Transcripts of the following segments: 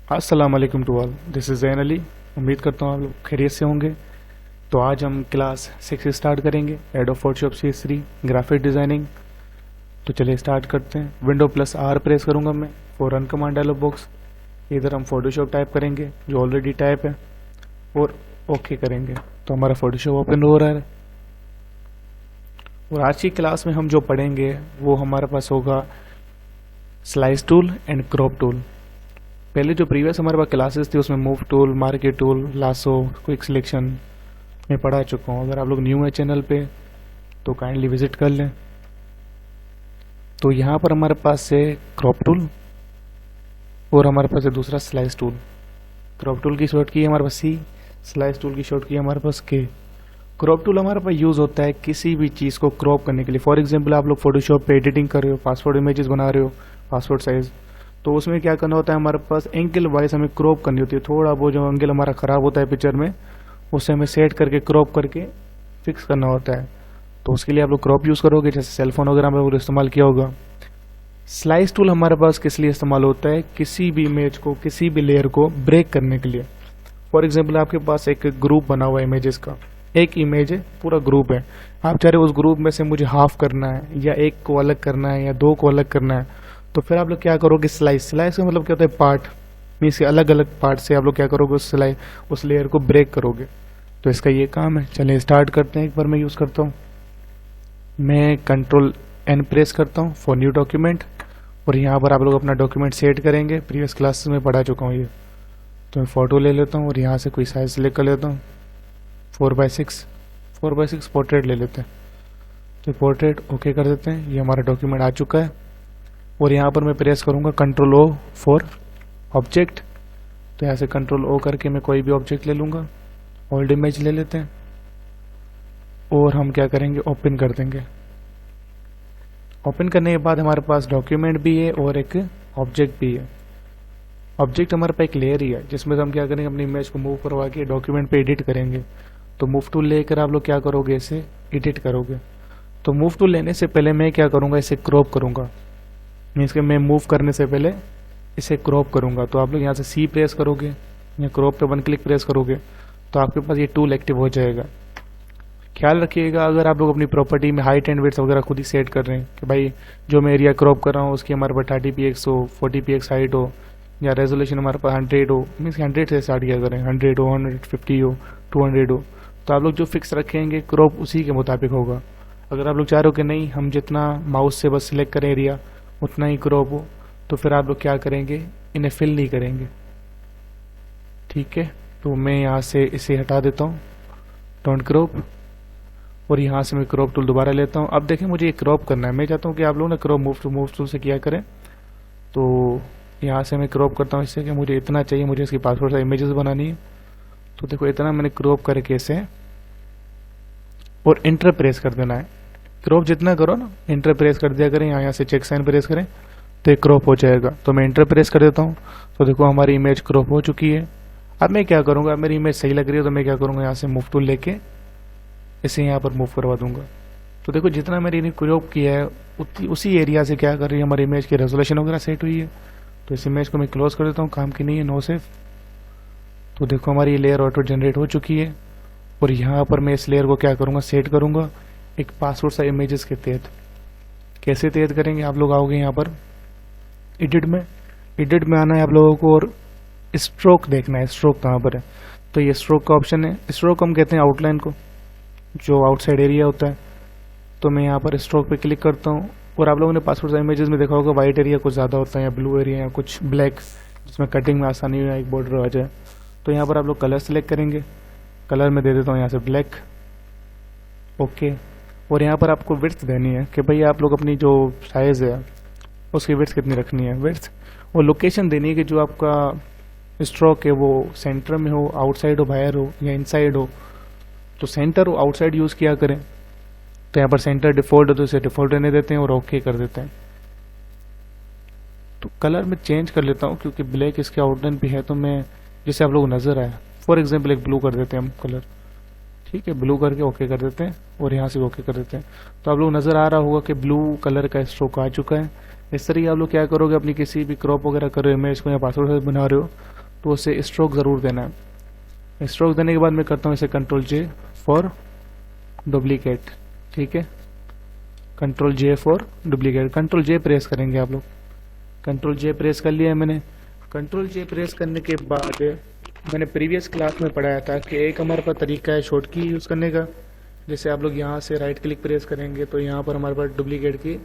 अस्सलाम वालेकुम to all, this is Zain Ali. उम्मीद करता हूँ आप लोग खैरियत से होंगे। तो आज हम क्लास 6 स्टार्ट करेंगे, Adobe Photoshop CS3 graphic designing. तो चलिए स्टार्ट करते हैं। Window+R प्रेस करूँगा मैं for run command dialog box. इधर हम फोटोशॉप टाइप करेंगे जो ऑलरेडी टाइप है और ओके करेंगे तो हमारा फोटोशॉप ओपन हो रहा है। और आज की क्लास में हम जो पढ़ेंगे वो हमारे पास होगा slice tool and crop tool. पहले जो प्रीवियस हमारे पास क्लासेस थी उसमें move tool, market tool, lasso, quick selection में पढ़ा चुका हूँ। अगर आप लोग न्यू है चैनल पे तो काइंडली विजिट कर लें। तो यहाँ पर हमारे पास है क्रॉप टूल और हमारे पास है दूसरा स्लाइस टूल। क्रॉप टूल की शॉर्ट की है हमारे पास C, स्लाइस टूल की शॉर्ट की है हमारे पास K। क्रॉप टूल हमारे पास यूज़ होता है किसी भी चीज़ को क्रॉप करने के लिए। फॉर एग्जांपल आप लोग फोटोशॉप पे एडिटिंग कर रहे हो, पासपोर्ट इमेजेस बना रहे हो, पासपोर्ट साइज़, तो उसमें क्या करना होता है हमारे पास एंगल वाइज हमें क्रॉप करनी होती है। थोड़ा वो जो एंगल हमारा ख़राब होता है पिक्चर में उसे हमें सेट करके क्रॉप करके फिक्स करना होता है। तो उसके लिए आप लोग क्रॉप यूज़ करोगे, जैसे सेलफोन वगैरह में इस्तेमाल किया होगा। स्लाइस टूल हमारे पास किस लिए इस्तेमाल होता है, किसी भी इमेज को, किसी भी लेयर को ब्रेक करने के लिए। फॉर एग्जाम्पल आपके पास एक ग्रुप बना हुआ है इमेजेस का, एक इमेज है, पूरा ग्रुप है, आप चाह रहे हो उस ग्रुप में से मुझे हाफ करना है या एक को अलग करना है या दो को अलग करना है, तो फिर आप लोग क्या करोगे, स्लाइस का मतलब क्या होता है, पार्ट मीन्स अलग अलग पार्ट से आप लोग क्या करोगे, उस लेयर को ब्रेक करोगे। तो इसका ये काम है। चलिए स्टार्ट करते हैं। एक बार मैं यूज़ करता हूँ, मैं Ctrl+N प्रेस करता हूँ फॉर न्यू डॉक्यूमेंट और यहाँ पर आप लोग अपना डॉक्यूमेंट सेट करेंगे। प्रीवियस क्लासेस में पढ़ा चुका हूँ ये। तो मैं फ़ोटो ले लेता हूँ और यहाँ से कोई साइज सेलेक्ट कर लेता हूँ। 4x6 पोर्ट्रेट ले लेते हैं। तो पोर्ट्रेट ओके कर देते हैं। ये हमारा डॉक्यूमेंट आ चुका है और यहाँ पर मैं प्रेस करूँगा Ctrl+O फॉर ऑब्जेक्ट। तो यहाँ से Ctrl+O करके मैं कोई भी ऑब्जेक्ट ले लूँगा। ओल्ड इमेज ले लेते हैं और हम क्या करेंगे, ओपन कर देंगे। ओपन करने के बाद हमारे पास डॉक्यूमेंट भी है और एक ऑब्जेक्ट भी है। ऑब्जेक्ट हमारे पास एक लेयर ही है जिसमें हम क्या करेंगे, अपनी इमेज को मूव करवा के डॉक्यूमेंट पे एडिट करेंगे। तो मूव टूल लेकर आप लोग क्या करोगे, इसे एडिट करोगे। तो मूव टूल लेने से पहले मैं क्या करूँगा, इसे क्रॉप करूँगा। मीन्स कि मैं मूव करने से पहले इसे क्रॉप करूँगा। तो आप लोग यहाँ से C प्रेस करोगे या क्रॉप पे 1 क्लिक प्रेस करोगे तो आपके पास ये टूल एक्टिव हो जाएगा। ख्याल रखिएगा, अगर आप लोग अपनी प्रॉपर्टी में हाइट एंड विड्थ वगैरह खुद ही सेट कर रहे हैं कि भाई जो मैं एरिया क्रॉप कर रहा हूँ उसकी हमारे पास 30px हो, 40px हाइट हो या रेजोल्यूशन हमारे पास 100 हो, मीन्स 100 से स्टार्ट किया करें, 100 हो, 150 हो, 200 हो, तो आप लोग जो फिक्स रखेंगे क्रॉप उसी के मुताबिक होगा। अगर आप लोग चाह रहे हो कि नहीं हम जितना माउस से बस सिलेक्ट करें एरिया उतना ही क्रॉप हो, तो फिर आप लोग क्या करेंगे, इन्हें फिल नहीं करेंगे। ठीक है, तो मैं यहाँ से इसे हटा देता हूँ, डोंट क्रॉप, और यहाँ से मैं क्रॉप टूल दोबारा लेता हूँ। अब देखें मुझे ये क्रॉप करना है, मैं चाहता हूँ कि आप लोग ना क्रॉप मूव टूल से किया करें। तो यहाँ से मैं क्रॉप करता हूँ इससे कि मुझे इतना चाहिए, मुझे इसकी पासपोर्ट साइज इमेजेस बनानी है। तो देखो इतना मैंने क्रॉप करके इसे और इंटर प्रेस कर देना है। क्रॉप जितना करो ना इंटर प्रेस कर दिया करें, यहाँ से चेक साइन प्रेस करें तो एक क्रॉप हो जाएगा। तो मैं इंटर प्रेस कर देता हूँ। तो देखो हमारी इमेज क्रॉप हो चुकी है। अब मैं क्या करूँगा, मेरी इमेज सही लग रही है तो मैं क्या करूँगा, यहाँ से मूव टूल लेके इसे यहाँ पर मूव करवा दूंगा। तो देखो जितना मैंने क्रॉप किया है उसी एरिया से क्या कर रही है, हमारी इमेज की रेजोल्यूशन वगैरह सेट हुई है। तो इस इमेज को मैं क्लोज कर देता हूँ, काम की नहीं है, नो सेव। तो देखो हमारी लेयर ऑटो जनरेट हो चुकी है और यहाँ पर मैं इस लेयर को क्या करूँगा, सेट करूँगा एक पासपोर्ट साइज इमेजेस के तहत। कैसे तहत करेंगे, आप लोग आओगे यहाँ पर एडिट में आना है आप लोगों को और स्ट्रोक देखना है, स्ट्रोक कहाँ पर है। तो ये स्ट्रोक का ऑप्शन है। स्ट्रोक हम कहते हैं आउटलाइन को, जो आउटसाइड एरिया होता है। तो मैं यहाँ पर स्ट्रोक पे क्लिक करता हूँ और आप लोगों ने पासपोर्ट साइज इमेजेस में देखा होगा वाइट एरिया कुछ ज़्यादा होता है या ब्लू एरिया या कुछ ब्लैक, जिसमें कटिंग में आसानी हो, एक बॉर्डर आ जाए। तो यहाँ पर आप लोग कलर सेलेक्ट करेंगे, कलर में दे देता हूँ यहाँ से ब्लैक, ओके। और यहाँ पर आपको विड्थ देनी है कि भाई आप लोग अपनी जो साइज़ है उसकी विड्थ कितनी रखनी है, विड्थ। और लोकेशन देनी है कि जो आपका स्ट्रोक है वो सेंटर में हो, आउटसाइड हो, बाहर हो या इनसाइड हो। तो सेंटर और आउटसाइड यूज़ किया करें। तो यहाँ पर सेंटर डिफ़ॉल्ट है तो इसे डिफ़ॉल्ट रहने देते हैं और ओके कर देते हैं। तो कलर में चेंज कर लेता हूँ क्योंकि ब्लैक इसके आउटलाइन भी है, तो मैं जिससे आप लोग नज़र आए, फॉर एग्जांपल एक ब्लू कर देते हैं हम कलर। ठीक है, ब्लू करके ओके कर देते हैं और यहाँ से ओके कर देते हैं। तो आप लोग नज़र आ रहा होगा कि ब्लू कलर का स्ट्रोक आ चुका है। इस तरीके आप लोग क्या करोगे, अपनी किसी भी क्रॉप वगैरह कर रहे हो, इमेज को या पासवर्ड बना रहे हो, तो उसे स्ट्रोक ज़रूर देना है। स्ट्रोक देने के बाद मैं करता हूँ इसे कंट्रोल जे फॉर डुप्लीकेट, ठीक है, control J for duplicate. Control J press करेंगे आप लोग, कंट्रोल जे प्रेस कर लिया है मैंने। कंट्रोल जे प्रेस करने के बाद मैंने प्रीवियस क्लास में पढ़ाया था कि एक हमारे पास तरीका है शॉर्ट की यूज़ करने का। जैसे आप लोग यहाँ से राइट क्लिक प्रेस करेंगे तो यहाँ पर हमारे पास डुप्लीकेट की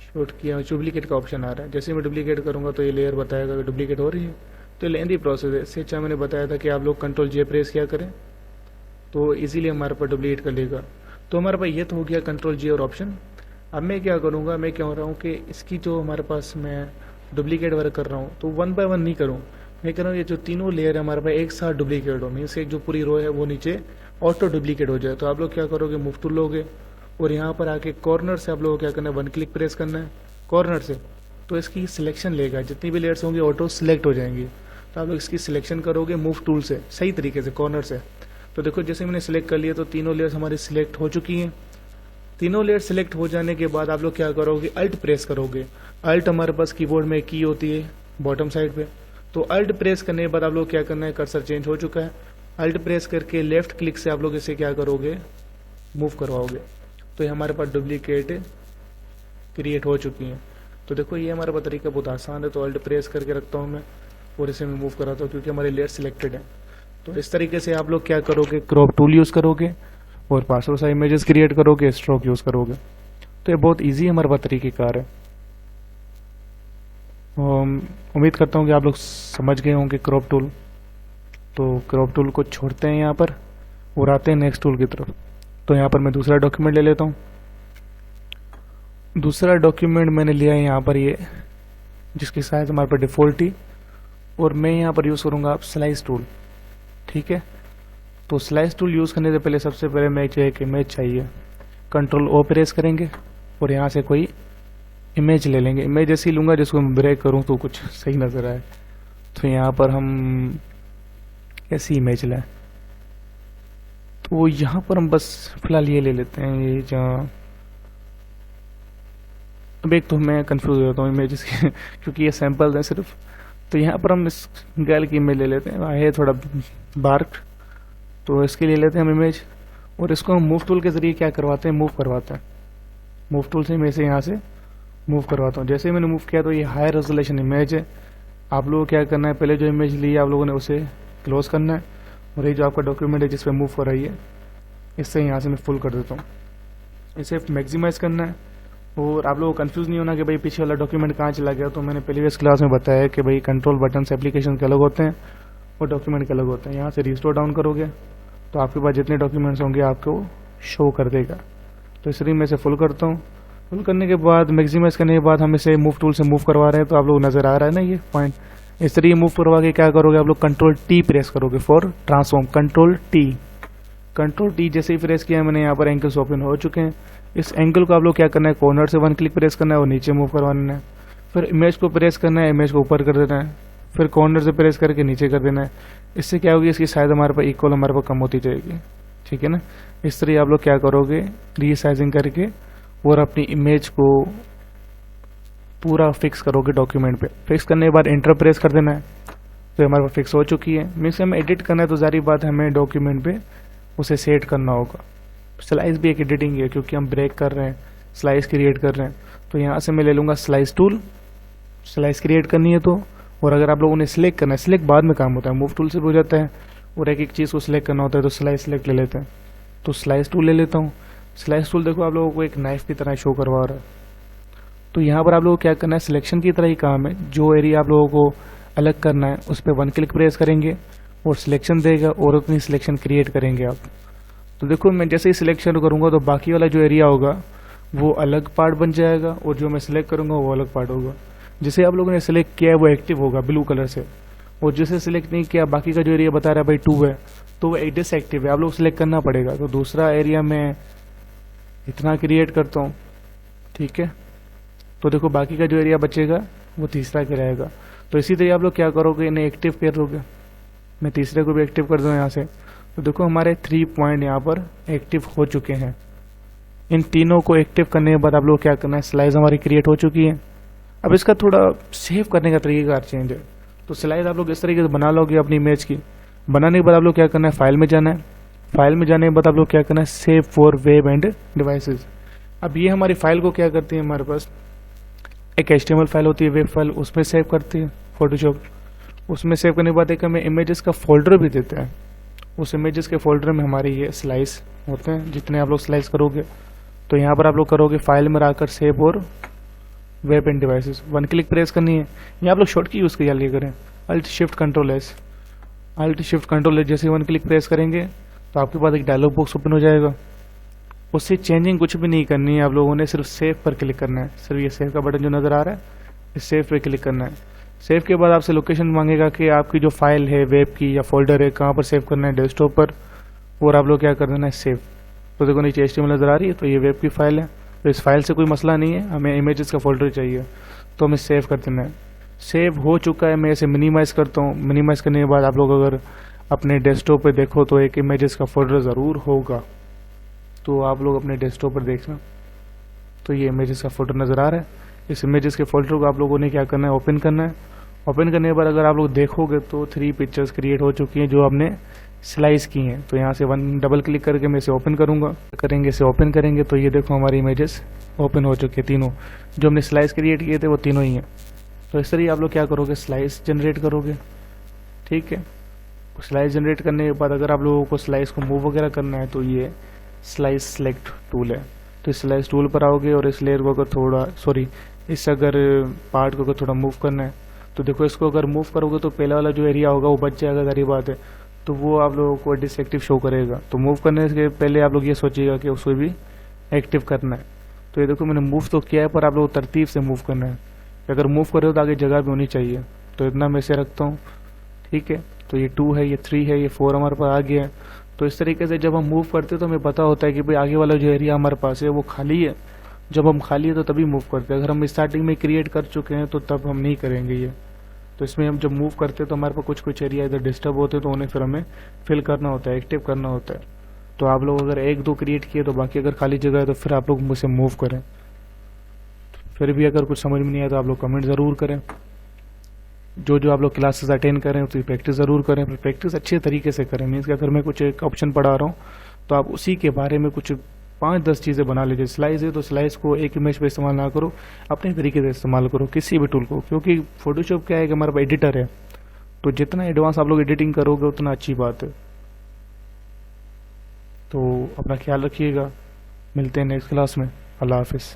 शॉर्ट की डुप्लीकेट का ऑप्शन आ रहा है। जैसे मैं डुप्लीकेट करूँगा तो ये लेयर बताएगा कि डुप्लीकेट हो रही है। तो ये लेंदी प्रोसेस है। इससे अच्छा मैंने बताया था कि आप लोग कंट्रोल जे प्रेस किया करें तो इजीली हमारे पास डुप्लीकेट कर लेगा। तो हमारे पास ये तो हो गया कंट्रोल जे और ऑप्शन। अब मैं क्या करूँगा, मैं क्या हो रहा हूँ कि इसकी जो हमारे पास मैं डुप्लीकेट वर्क कर रहा हूँ तो 1 बाय 1 नहीं करूँ, मैं कह रहा हूँ ये जो तीनों लेयर है हमारे पास एक साथ डुप्लीकेट हो, मीन्स एक जो पूरी रो है वो नीचे ऑटो डुप्लीकेट हो जाए। तो आप लोग क्या करोगे, मूव टूल लोगे और यहाँ पर आके कॉर्नर से आप लोगों को क्या करना है, 1 क्लिक प्रेस करना है कॉर्नर से। तो इसकी सिलेक्शन लेगा, जितनी भी लेयर्स होंगी ऑटो सिलेक्ट हो जाएंगी। तो आप लोग इसकी सिलेक्शन करोगे मूव टूल से सही तरीके से कॉर्नर से। तो देखो जैसे मैंने सिलेक्ट कर लिया तो तीनों लेयर्स हमारी सिलेक्ट हो चुकी हैं। तीनों लेयर सिलेक्ट हो जाने के बाद आप लोग क्या करोगे, अल्ट प्रेस करोगे। अल्ट हमारे पास कीबोर्ड में की होती है बॉटम साइड पे। तो अल्ट प्रेस करने के बाद आप लोग क्या करना है, कर्सर चेंज हो चुका है, अल्ट प्रेस करके लेफ्ट क्लिक से आप लोग इसे क्या करोगे, मूव करवाओगे। तो ये हमारे पास डुप्लीकेट क्रिएट हो चुकी हैं। तो देखो ये हमारा पास तरीका बहुत आसान है। तो अल्ट प्रेस करके रखता हूँ मैं और इसे मैं मूव कराता हूँ क्योंकि हमारी लेयर सिलेक्टेड है। तो इस तरीके से आप लोग क्या करोगे, क्रॉप टूल यूज़ करोगे और पासवर्ड सा इमेजेस क्रिएट करोगे, स्ट्रोक यूज़ करोगे। तो ये बहुत इजी हमारे पास तरीक़ेकार है। उम्मीद करता हूँ कि आप लोग समझ गए होंगे क्रॉप टूल। तो क्रॉप टूल को छोड़ते हैं यहाँ पर और आते हैं नेक्स्ट टूल की तरफ। तो यहाँ पर मैं दूसरा डॉक्यूमेंट ले लेता हूँ। दूसरा डॉक्यूमेंट मैंने लिया है यहाँ पर ये, जिसकी साइज हमारे पास डिफ़ॉल्ट थी, और मैं यहाँ पर यूज़ करूँगा आप स्लाइस टूल, ठीक है। तो स्लाइस टूल यूज़ करने से पहले सबसे पहले मैं एक इमेज चाहिए। कंट्रोल ओ प्रेस करेंगे और यहाँ से कोई इमेज ले लेंगे। इमेज ऐसी लूँगा जिसको मैं ब्रेक करूँ तो कुछ सही नज़र आए। तो यहाँ पर हम ऐसी इमेज लें। तो यहाँ पर हम बस फिलहाल ये ले लेते हैं, ये जहाँ अब एक तो मैं कंफ्यूज हो जाता हूँ इमेजेस के क्योंकि ये सैंपल्स हैं सिर्फ। तो यहाँ पर हम इस गर्ल की इमेज ले लेते हैं, है थोड़ा बार्क, तो इसके लिए लेते हैं हम इमेज और इसको हम मूव टूल के ज़रिए क्या करवाते हैं, मूव करवाते हैं। मूव टूल से मैं इसे यहाँ से मूव करवाता हूँ। जैसे ही मैंने मूव किया तो ये हाई रेजोल्यूशन इमेज है। आप लोगों को क्या करना है, पहले जो इमेज ली है आप लोगों ने उसे क्लोज करना है और ये जो आपका डॉक्यूमेंट है जिस पर मूव कर रही है इससे यहाँ से मैं फुल कर देता हूँ। इसे मैक्सिमाइज़ करना है और आप लोगों को कंफ्यूज नहीं होना कि भाई पीछे वाला डॉक्यूमेंट कहाँ चला गया। तो मैंने प्रीवियस क्लास में बताया है कि भाई कंट्रोल बटन से एप्लीकेशन के अलग होते हैं और डॉक्यूमेंट के अलग होते हैं। यहाँ से रिस्टोर डाउन करोगे तो आपके पास जितने डॉक्यूमेंट्स होंगे आपको शो कर देगा। तो इसलिए मैं इसे फुल करता हूँ। फुल करने के बाद मैक्सिमाइज करने के बाद हम इसे मूव टूल से मूव करवा रहे हैं। तो आप लोग नज़र आ रहा है ना ये पॉइंट, इस तरीके मूव करवा के क्या करोगे, आप लोग कंट्रोल टी प्रेस करोगे फॉर ट्रांसफॉर्म। कंट्रोल टी जैसे ही प्रेस किया मैंने, यहाँ पर एंगल्स ओपन हो चुके हैं। इस एंगल को आप लोग क्या करना है, कॉर्नर से 1 क्लिक प्रेस करना है और नीचे मूव करवाना है। फिर इमेज को प्रेस करना है, इमेज को ऊपर कर देना है, फिर कॉर्नर से प्रेस करके नीचे कर देना है। इससे क्या होगी, इसकी साइज हमारे पास इक्वल हमारे पास कम होती जाएगी, ठीक है ना। इस तरह आप लोग क्या करोगे, रीसाइजिंग करके और अपनी इमेज को पूरा फिक्स करोगे डॉक्यूमेंट पे। फिक्स करने के बाद एंटर प्रेस कर देना है। तो हमारे पास फिक्स हो चुकी है। मीन्स हमें एडिट करना है तो जारी बात है हमें डॉक्यूमेंट पे उसे सेट करना होगा। स्लाइस भी एक एडिटिंग है क्योंकि हम ब्रेक कर रहे हैं, स्लाइस क्रिएट कर रहे हैं। तो यहाँ से मैं ले लूँगा स्लाइस टूल, स्लाइस क्रिएट करनी है तो। और अगर आप लोगों ने सिलेक्ट करना है, सिलेक्ट बाद में काम होता है, मूव टूल से भी हो जाता है और एक एक चीज़ को सिलेक्ट करना होता है तो स्लाइस सिलेक्ट ले लेते हैं। तो स्लाइस टूल ले लेता हूँ। स्लाइस टूल देखो आप लोगों को एक नाइफ की तरह शो करवा रहा है। तो यहाँ पर आप लोगों को क्या करना है, सिलेक्शन की तरह ही काम है। जो एरिया आप लोगों को अलग करना है उस पर 1 क्लिक प्रेस करेंगे और सिलेक्शन देगा और उतनी सिलेक्शन क्रिएट करेंगे आप। तो देखो मैं जैसे ही सिलेक्शन करूँगा तो बाकी वाला जो एरिया होगा वो अलग पार्ट बन जाएगा और जो मैं सिलेक्ट करूँगा वो अलग पार्ट होगा। जिसे आप लोगों ने सिलेक्ट किया है वो एक्टिव होगा ब्लू कलर से, और जिसे सिलेक्ट नहीं किया बाकी का जो एरिया बता रहा है भाई 2 है तो वो डिसएक्टिव है, आप लोग सिलेक्ट करना पड़ेगा। तो दूसरा एरिया मैं इतना क्रिएट करता हूँ, ठीक है। तो देखो बाकी का जो एरिया बचेगा वो तीसरा के रहेगा। तो इसी तरह आप लोग क्या करोगे, इन्हें एक्टिव करोगे। मैं तीसरे को भी एक्टिव कर दूँ यहाँ से। तो देखो हमारे 3 पॉइंट यहाँ पर एक्टिव हो चुके हैं। इन तीनों को एक्टिव करने के बाद आप लोग क्या करना है, स्लाइस हमारी क्रिएट हो चुकी है। अब इसका थोड़ा सेव करने का तरीका चेंज है। तो स्लाइस आप लोग इस तरीके से बना लोगे अपनी इमेज की। बनाने के बाद आप लोग क्या करना है, फाइल में जाना है। फाइल में जाने के बाद आप लोग क्या करना है, save for web end devices. अब ये हमारी फाइल को क्या करती है, हमारे पास एक HTML फाइल होती है, वेब फाइल, उसमें सेव करती है फोटोशॉप। उसमें सेव करने के बाद एक हमें इमेजेस का फोल्डर भी देता है। उस इमेजेस के फोल्डर में हमारे ये स्लाइस होते हैं, जितने आप लोग स्लाइस करोगे। तो यहाँ पर आप लोग करोगे फाइल में आकर सेव और web end devices, 1 click press करनी है। यहाँ आप लोग शॉर्ट की यूज़ कर लिए करें, Alt shift control S. Alt shift control S जैसे 1 क्लिक प्रेस करेंगे तो आपके पास एक डायलॉग बॉक्स ओपन हो जाएगा। उससे चेंजिंग कुछ भी नहीं करनी है, आप लोगों ने सिर्फ सेव पर क्लिक करना है। सिर्फ ये सेव का बटन जो नज़र आ रहा है, इस सेव पे क्लिक करना है। सेव के बाद आपसे लोकेशन मांगेगा कि आपकी जो फाइल है वेब की या फोल्डर है, कहाँ पर सेव करना है, डेस्कटॉप पर, और आप लोग क्या कर देना है, सेव। तो देखो नीचे HTML नज़र आ रही है, तो ये वेब की फाइल है। तो इस फाइल से कोई मसला नहीं है, हमें इमेजेस का फोल्डर चाहिए, तो हमें सेव कर देना है। सेव हो चुका है, मैं इसे मिनिमाइज़ करता हूँ। मिनिमाइज़ करने के बाद आप लोग अगर अपने डेस्कटॉप पे देखो तो एक इमेजेस का फोल्डर ज़रूर होगा। तो आप लोग अपने डेस्कटॉप पर देखना, तो ये इमेजेस का फोल्डर नज़र आ रहा है। इस इमेजेस के फोल्डर को आप लोगों ने क्या करना है, ओपन करना है। ओपन करने के बाद अगर आप लोग देखोगे तो 3 पिक्चर्स क्रिएट हो चुकी हैं जो हमने स्लाइस की हैं। तो यहाँ से 1 डबल क्लिक करके मैं इसे ओपन करूँगा, इसे ओपन करेंगे तो ये देखो हमारी इमेजेस ओपन हो चुकी है। तीनों जो हमने स्लाइस क्रिएट किए थे वो तीनों ही हैं। तो इस तरह आप लोग क्या करोगे, स्लाइस जनरेट करोगे, ठीक है। स्लाइस जनरेट करने के बाद अगर आप लोगों को स्लाइस को मूव वगैरह करना है तो ये स्लाइस सेलेक्ट टूल है। तो इस स्लाइस टूल पर आओगे और इस लेयर को अगर थोड़ा इस अगर पार्ट को अगर थोड़ा मूव करना है तो देखो, इसको अगर मूव करोगे तो पहला वाला जो एरिया होगा वो बच जाएगा, सारी बात है। तो वो आप लोगों को डिसएक्टिव शो करेगा। तो मूव करने से पहले आप लोग ये सोचिएगा कि उसको भी एक्टिव करना है। तो ये देखो मैंने मूव तो किया है, पर आप लोग तरतीब से मूव करना है। अगर मूव कर रहे हो तो आगे जगह भी होनी चाहिए। तो इतना मैं इसे रखता हूँ, ठीक है। तो ये 2 है, ये 3 है, ये 4 हमारे पास आ गया है। तो इस तरीके से जब हम मूव करते हैं तो हमें पता होता है कि भाई आगे वाला जो एरिया हमारे पास है वो खाली है। जब हम खाली है तो तभी मूव करते हैं। अगर हम स्टार्टिंग में क्रिएट कर चुके हैं तो तब हम नहीं करेंगे ये। तो इसमें हम जब मूव करते हैं तो हमारे पास कुछ एरिया इधर डिस्टर्ब होते हैं, तो उन्हें फिर हमें फिल करना होता है, एक्टिव करना होता है। तो आप लोग अगर 1-2 क्रिएट किए तो बाकी अगर खाली जगह है तो फिर आप लोग मुझसे मूव करें। फिर भी अगर कुछ समझ में नहीं आया तो आप लोग कमेंट ज़रूर करें। जो आप लोग क्लासेस अटेंड करें उसकी प्रैक्टिस ज़रूर करें, फिर प्रैक्टिस अच्छे तरीके से करें। मीन्स कि अगर मैं कुछ एक ऑप्शन पढ़ा रहा हूँ तो आप उसी के बारे में कुछ 5-10 चीज़ें बना लीजिए। स्लाइस है तो स्लाइस को एक इमेज पे इस्तेमाल ना करो, अपने तरीके से इस्तेमाल करो किसी भी टूल को। क्योंकि फोटोशॉप क्या है कि हमारे पास एडिटर है, तो जितना एडवांस आप लोग एडिटिंग करोगे उतना अच्छी बात है। तो अपना ख्याल रखिएगा, मिलते हैं नेक्स्ट क्लास में। अल्लाह हाफिज़।